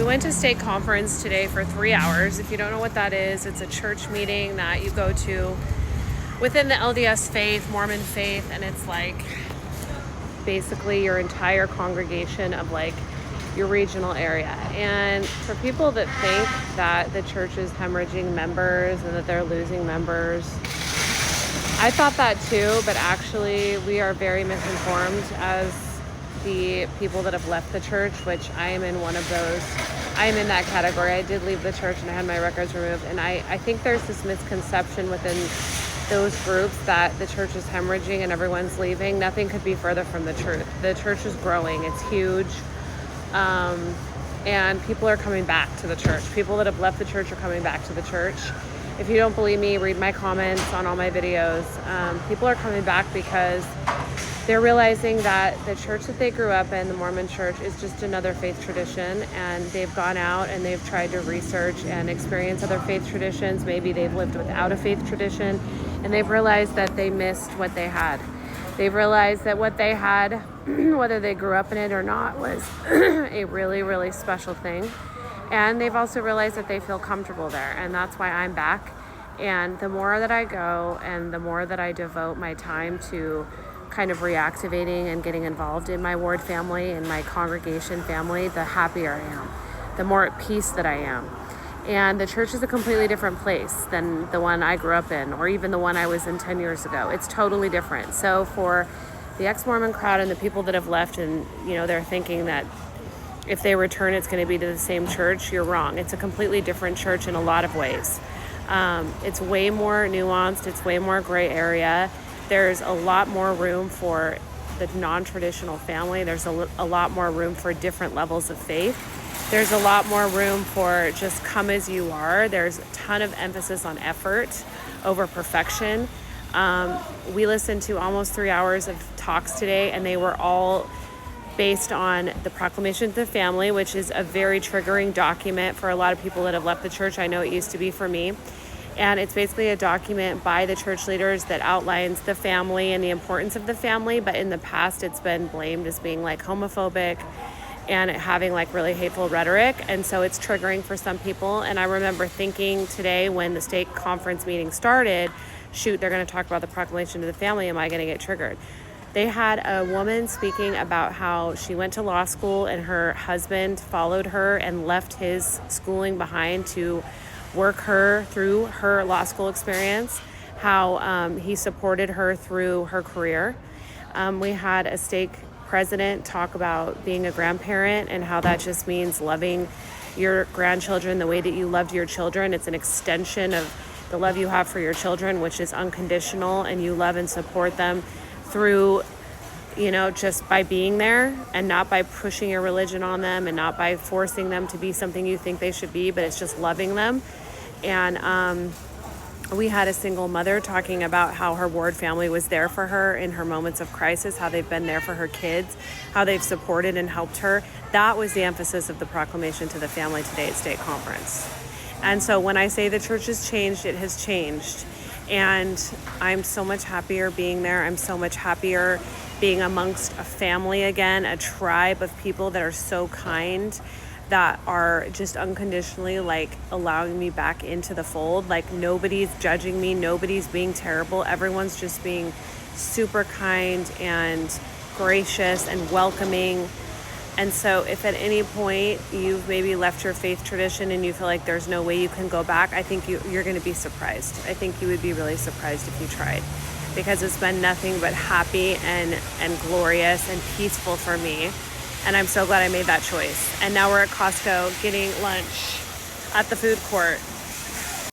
went to state conference today for 3 hours. If you don't know what that is, it's a church meeting that you go to within the LDS faith, Mormon faith, and it's like basically your entire congregation of like your regional area. And for people that think that the church is hemorrhaging members and that they're losing members, I thought that too, but actually we are very misinformed as the people that have left the church, which I am in one of those. I am in that category. I did leave the church and I had my records removed. And I think there's this misconception within those groups that the church is hemorrhaging and everyone's leaving. Nothing could be further from the truth. The church is growing. It's huge. And people are coming back to the church. People that have left the church are coming back to the church. If you don't believe me, read my comments on all my videos. People are coming back because they're realizing that the church that they grew up in, the Mormon church, is just another faith tradition, and they've gone out and they've tried to research and experience other faith traditions. Maybe they've lived without a faith tradition, and they've realized that they missed what they had. They've realized that what they had, whether they grew up in it or not, was a really, really special thing. And they've also realized that they feel comfortable there, and that's why I'm back. And the more that I go and the more that I devote my time to kind of reactivating and getting involved in my ward family and my congregation family, the happier I am, the more at peace that I am. And the church is a completely different place than the one I grew up in, or even the one I was in 10 years ago. It's totally different. So for the ex-Mormon crowd and the people that have left and, they're thinking that if they return, it's going to be to the same church, you're wrong. It's a completely different church in a lot of ways. It's way more nuanced. It's way more gray area. There's a lot more room for the non-traditional family. There's a lot more room for different levels of faith. There's a lot more room for just come as you are. There's a ton of emphasis on effort over perfection. We listened to almost 3 hours of talks today, and they were all based on the Proclamation to the Family, which is a very triggering document for a lot of people that have left the church. I know it used to be for me. And it's basically a document by the church leaders that outlines the family and the importance of the family. But in the past, it's been blamed as being like homophobic and having like really hateful rhetoric. And so it's triggering for some people. And I remember thinking today when the state conference meeting started, shoot, they're going to talk about the Proclamation to the Family. Am I going to get triggered? They had a woman speaking about how she went to law school and her husband followed her and left his schooling behind to work her through her law school experience, how he supported her through her career. We had a stake president talk about being a grandparent and how that just means loving your grandchildren the way that you loved your children. It's an extension of the love you have for your children, which is unconditional, and you love and support them through, just by being there and not by pushing your religion on them and not by forcing them to be something you think they should be, but it's just loving them. And we had a single mother talking about how her ward family was there for her in her moments of crisis, how they've been there for her kids, how they've supported and helped her. That was the emphasis of the Proclamation to the Family today at state conference. And so when I say the church has changed, it has changed. And I'm so much happier being there. I'm so much happier being amongst a family again, a tribe of people that are so kind, that are just unconditionally like allowing me back into the fold. Like nobody's judging me, nobody's being terrible. Everyone's just being super kind and gracious and welcoming. And so if at any point you've maybe left your faith tradition and you feel like there's no way you can go back, I think you're going to be surprised. I think you would be really surprised if you tried, because it's been nothing but happy and glorious and peaceful for me. And I'm so glad I made that choice. And now we're at Costco getting lunch at the food court.